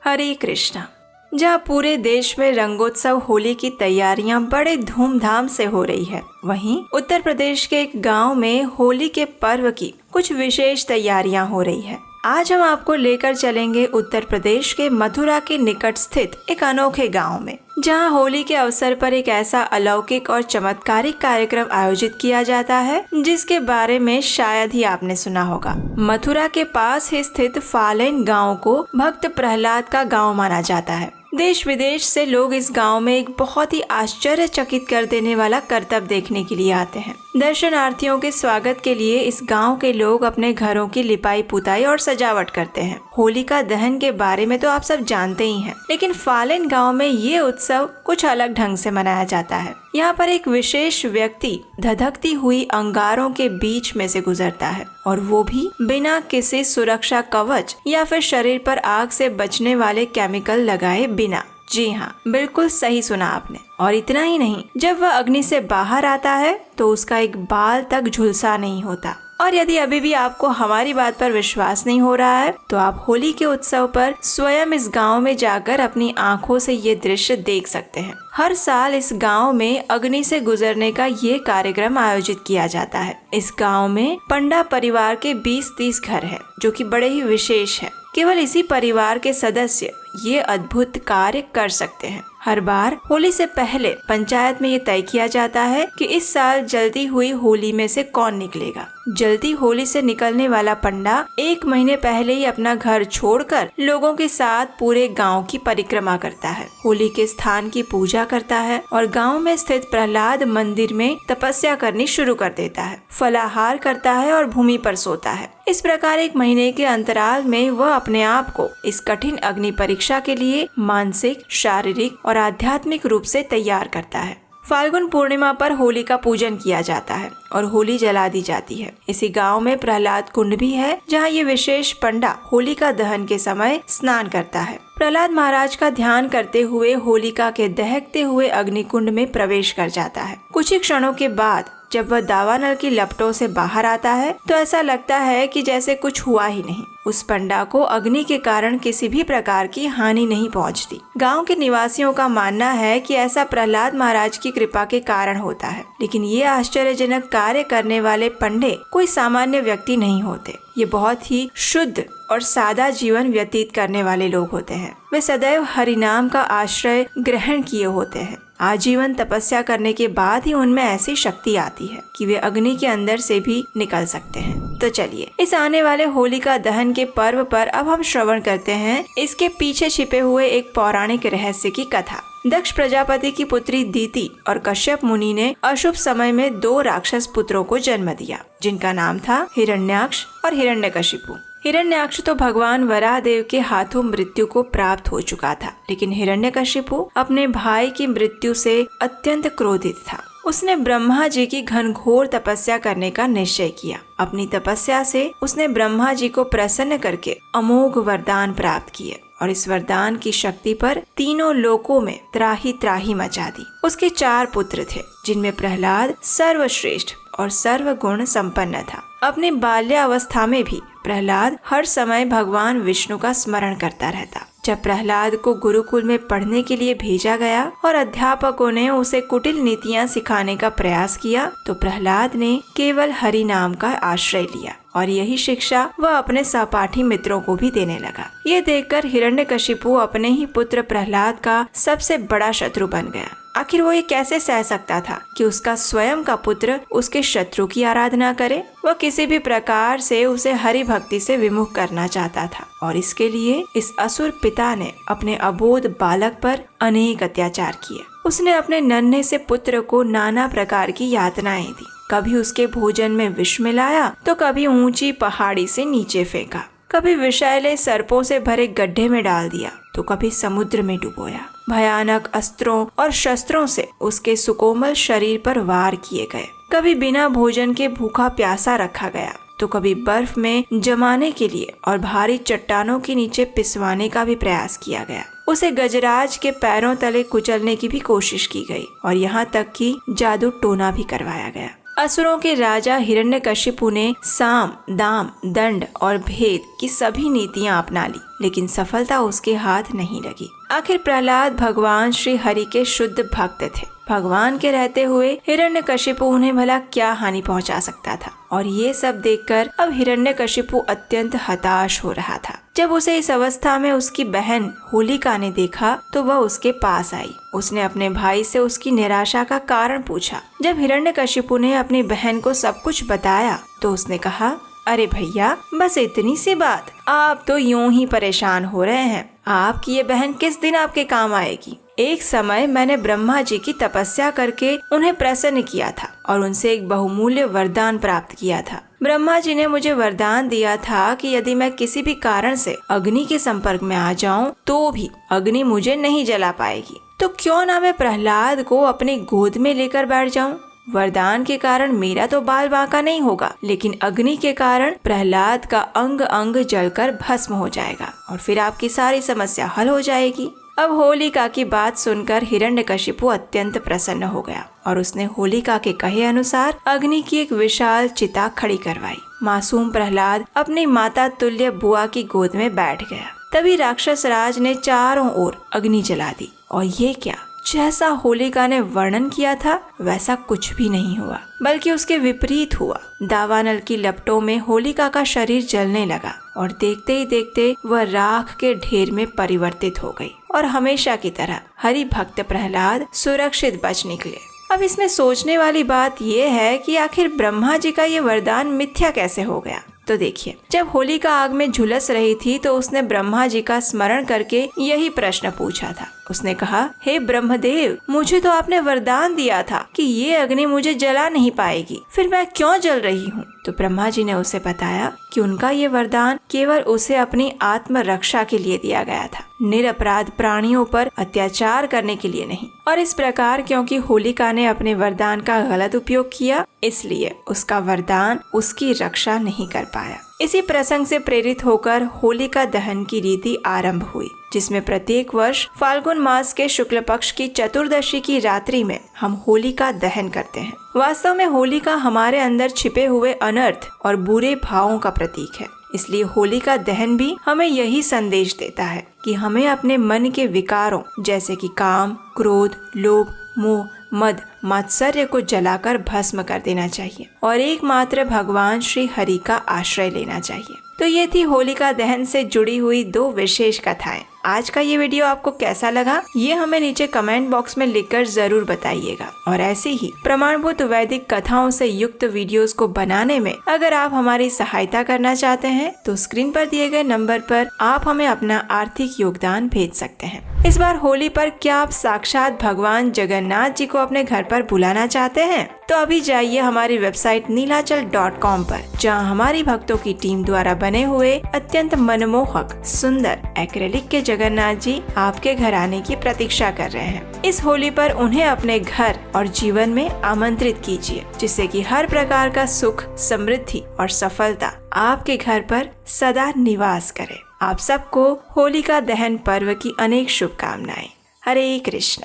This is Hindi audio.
हरे कृष्णा। जहाँ पूरे देश में रंगोत्सव होली की तैयारियां बड़े धूमधाम से हो रही है, वहीं उत्तर प्रदेश के एक गांव में होली के पर्व की कुछ विशेष तैयारियां हो रही है। आज हम आपको लेकर चलेंगे उत्तर प्रदेश के मथुरा के निकट स्थित एक अनोखे गांव में, जहां होली के अवसर पर एक ऐसा अलौकिक और चमत्कारिक कार्यक्रम आयोजित किया जाता है जिसके बारे में शायद ही आपने सुना होगा। मथुरा के पास ही स्थित फालेन गांव को भक्त प्रहलाद का गांव माना जाता है। देश विदेश से लोग इस गांव में एक बहुत ही आश्चर्यचकित कर देने वाला करतब देखने के लिए आते हैं। दर्शनार्थियों के स्वागत के लिए इस गांव के लोग अपने घरों की लिपाई पुताई और सजावट करते हैं। होलिका दहन के बारे में तो आप सब जानते ही हैं, लेकिन फालेन गांव में ये उत्सव कुछ अलग ढंग से मनाया जाता है। यहाँ पर एक विशेष व्यक्ति धधकती हुई अंगारों के बीच में से गुजरता है, और वो भी बिना किसी सुरक्षा कवच या फिर शरीर पर आग से बचने वाले केमिकल लगाए बिना। जी हाँ, बिल्कुल सही सुना आपने। और इतना ही नहीं, जब वह अग्नि से बाहर आता है तो उसका एक बाल तक झुलसा नहीं होता। और यदि अभी भी आपको हमारी बात पर विश्वास नहीं हो रहा है, तो आप होली के उत्सव पर स्वयं इस गांव में जाकर अपनी आंखों से ये दृश्य देख सकते हैं। हर साल इस गांव में अग्नि से गुजरने का ये कार्यक्रम आयोजित किया जाता है। इस गांव में पंडा परिवार के 20-30 घर हैं, जो कि बड़े ही विशेष है। केवल इसी परिवार के सदस्य ये अद्भुत कार्य कर सकते हैं। हर बार होली से पहले पंचायत में ये तय किया जाता है कि इस साल जल्दी हुई होली में से कौन निकलेगा। जल्दी होली से निकलने वाला पंडा 1 महीने पहले ही अपना घर छोड़कर लोगों के साथ पूरे गांव की परिक्रमा करता है, होली के स्थान की पूजा करता है और गांव में स्थित प्रहलाद मंदिर में तपस्या करनी शुरू कर देता है। फलाहार करता है और भूमि पर सोता है। इस प्रकार 1 महीने के अंतराल में वह अपने आप को इस कठिन अग्नि परीक्षा के लिए मानसिक, शारीरिक और आध्यात्मिक रूप से तैयार करता है। फाल्गुन पूर्णिमा पर होली का पूजन किया जाता है और होली जला दी जाती है। इसी गांव में प्रहलाद कुंड भी है, जहां ये विशेष पंडा होलिका दहन के समय स्नान करता है। प्रहलाद महाराज का ध्यान करते हुए होलिका के दहकते हुए अग्निकुंड में प्रवेश कर जाता है। कुछ ही क्षणों के बाद जब वह दावानल की लपटों से बाहर आता है तो ऐसा लगता है कि जैसे कुछ हुआ ही नहीं। उस पंडा को अग्नि के कारण किसी भी प्रकार की हानि नहीं पहुंचती। गांव के निवासियों का मानना है कि ऐसा प्रहलाद महाराज की कृपा के कारण होता है, लेकिन ये आश्चर्यजनक कार्य करने वाले पंडे कोई सामान्य व्यक्ति नहीं होते। ये बहुत ही शुद्ध और सादा जीवन व्यतीत करने वाले लोग होते हैं। वे सदैव हरिनाम का आश्रय ग्रहण किए होते हैं। आजीवन तपस्या करने के बाद ही उनमें ऐसी शक्ति आती है कि वे अग्नि के अंदर से भी निकल सकते हैं। तो चलिए, इस आने वाले होलिका दहन के पर्व पर अब हम श्रवण करते हैं इसके पीछे छिपे हुए एक पौराणिक रहस्य की कथा। दक्ष प्रजापति की पुत्री दीति और कश्यप मुनि ने अशुभ समय में 2 राक्षस पुत्रों को जन्म दिया, जिनका नाम था हिरण्याक्ष और हिरण्यकशिपु। हिरण्याक्ष तो भगवान वराहदेव के हाथों मृत्यु को प्राप्त हो चुका था, लेकिन हिरण्यकशिपु अपने भाई की मृत्यु से अत्यंत क्रोधित था। उसने ब्रह्मा जी की घनघोर तपस्या करने का निश्चय किया। अपनी तपस्या से उसने ब्रह्मा जी को प्रसन्न करके अमोघ वरदान प्राप्त किए और इस वरदान की शक्ति पर तीनों लोकों में त्राही त्राही मचा दी। उसके 4 पुत्र थे, जिनमें प्रहलाद सर्वश्रेष्ठ और सर्वगुण संपन्न था। अपनी बाल्यावस्था में भी प्रहलाद हर समय भगवान विष्णु का स्मरण करता रहता। जब प्रहलाद को गुरुकुल में पढ़ने के लिए भेजा गया और अध्यापकों ने उसे कुटिल नीतियां सिखाने का प्रयास किया, तो प्रहलाद ने केवल हरि नाम का आश्रय लिया और यही शिक्षा वह अपने सहपाठी मित्रों को भी देने लगा। ये देखकर हिरण्यकशिपु अपने ही पुत्र प्रहलाद का सबसे बड़ा शत्रु बन गया। आखिर वो ये कैसे सह सकता था कि उसका स्वयं का पुत्र उसके शत्रु की आराधना करे। वह किसी भी प्रकार से उसे हरि भक्ति से विमुख करना चाहता था और इसके लिए इस असुर पिता ने अपने अबोध बालक पर अनेक अत्याचार किए। उसने अपने नन्हे से पुत्र को नाना प्रकार की यातनाएं दी। कभी उसके भोजन में विष मिलाया तो कभी ऊंची पहाड़ी से नीचे फेंका, कभी विषैले सर्पों से भरे गड्ढे में डाल दिया तो कभी समुद्र में डुबोया। भयानक अस्त्रों और शस्त्रों से उसके सुकोमल शरीर पर वार किए गए। कभी बिना भोजन के भूखा प्यासा रखा गया तो कभी बर्फ में जमाने के लिए और भारी चट्टानों के नीचे पिसवाने का भी प्रयास किया गया। उसे गजराज के पैरों तले कुचलने की भी कोशिश की गई और यहाँ तक कि जादू टोना भी करवाया गया। असुरों के राजा हिरण्यकशिपु ने साम, दाम, दंड और भेद की सभी नीतियां अपना ली, लेकिन सफलता उसके हाथ नहीं लगी। आखिर प्रहलाद भगवान श्री हरि के शुद्ध भक्त थे। भगवान के रहते हुए हिरण्यकशिपु उन्हें भला क्या हानि पहुंचा सकता था। और ये सब देखकर अब हिरण्यकशिपु अत्यंत हताश हो रहा था। जब उसे इस अवस्था में उसकी बहन होलिका ने देखा तो वह उसके पास आई। उसने अपने भाई से उसकी निराशा का कारण पूछा। जब हिरण्यकशिपु ने अपनी बहन को सब कुछ बताया तो उसने कहा, अरे भैया, बस इतनी सी बात, आप तो यूं ही परेशान हो रहे हैं। आपकी ये बहन किस दिन आपके काम आएगी? एक समय मैंने ब्रह्मा जी की तपस्या करके उन्हें प्रसन्न किया था और उनसे एक बहुमूल्य वरदान प्राप्त किया था। ब्रह्मा जी ने मुझे वरदान दिया था कि यदि मैं किसी भी कारण से अग्नि के संपर्क में आ जाऊं तो भी अग्नि मुझे नहीं जला पाएगी। तो क्यों ना मैं प्रहलाद को अपनी गोद में लेकर बैठ जाऊं? वरदान के कारण मेरा तो बाल बांका नहीं होगा, लेकिन अग्नि के कारण प्रहलाद का अंग अंग जलकर भस्म हो जाएगा और फिर आपकी सारी समस्या हल हो जाएगी। अब होलिका की बात सुनकर हिरण्यकशिपु अत्यंत प्रसन्न हो गया और उसने होलिका के कहे अनुसार अग्नि की एक विशाल चिता खड़ी करवाई। मासूम प्रहलाद अपनी माता तुल्य बुआ की गोद में बैठ गया। तभी राक्षस राज ने चारों ओर अग्नि जला दी और ये क्या, जैसा होलिका ने वर्णन किया था वैसा कुछ भी नहीं हुआ, बल्कि उसके विपरीत हुआ। दावानल की लपटों में होलिका का शरीर जलने लगा और देखते ही देखते वह राख के ढेर में परिवर्तित हो गई और हमेशा की तरह हरि भक्त प्रहलाद सुरक्षित बच निकले। अब इसमें सोचने वाली बात यह है कि आखिर ब्रह्मा जी का ये वरदान मिथ्या कैसे हो गया। तो देखिए, जब होलिका आग में झुलस रही थी तो उसने ब्रह्मा जी का स्मरण करके यही प्रश्न पूछा था। उसने कहा, हे ब्रह्मदेव, मुझे तो आपने वरदान दिया था कि ये अग्नि मुझे जला नहीं पाएगी, फिर मैं क्यों जल रही हूँ? तो ब्रह्मा जी ने उसे बताया कि उनका ये वरदान केवल उसे अपनी आत्म रक्षा के लिए दिया गया था, निरपराध प्राणियों पर अत्याचार करने के लिए नहीं। और इस प्रकार क्योंकि होलिका ने अपने वरदान का गलत उपयोग किया, इसलिए उसका वरदान उसकी रक्षा नहीं कर पाया। इसी प्रसंग से प्रेरित होकर होलिका दहन की रीति आरंभ हुई, जिसमें प्रत्येक वर्ष फाल्गुन मास के शुक्ल पक्ष की चतुर्दशी की रात्रि में हम होलिका दहन करते हैं। वास्तव में होलिका हमारे अंदर छिपे हुए अनर्थ और बुरे भावों का प्रतीक है। इसलिए होलिका दहन भी हमें यही संदेश देता है कि हमें अपने मन के विकारों जैसे कि काम, क्रोध, लोभ, मोह, मद, मात्सर्य को जलाकर भस्म कर देना चाहिए और एकमात्र भगवान श्री हरि का आश्रय लेना चाहिए। तो ये थी होलिका दहन से जुड़ी हुई 2 विशेष कथाएं। आज का ये वीडियो आपको कैसा लगा ये हमें नीचे कमेंट बॉक्स में लिखकर जरूर बताइएगा। और ऐसी ही प्रमाणभूत वैदिक कथाओं से युक्त वीडियोस को बनाने में अगर आप हमारी सहायता करना चाहते हैं तो स्क्रीन पर दिए गए नंबर पर आप हमें अपना आर्थिक योगदान भेज सकते हैं। इस बार होली पर क्या आप साक्षात भगवान जगन्नाथ जी को अपने घर पर बुलाना चाहते हैं? तो अभी जाइए हमारी वेबसाइट neelachal.com पर, जहां हमारी भक्तों की टीम द्वारा बने हुए अत्यंत मनमोहक सुंदर एक्रेलिक के जगन्नाथ जी आपके घर आने की प्रतीक्षा कर रहे हैं। इस होली पर उन्हें अपने घर और जीवन में आमंत्रित कीजिए, जिससे कि हर प्रकार का सुख, समृद्धि और सफलता आपके घर पर सदा निवास करे। आप सबको होलिका दहन पर्व की अनेक शुभकामनाएं। हरे कृष्ण।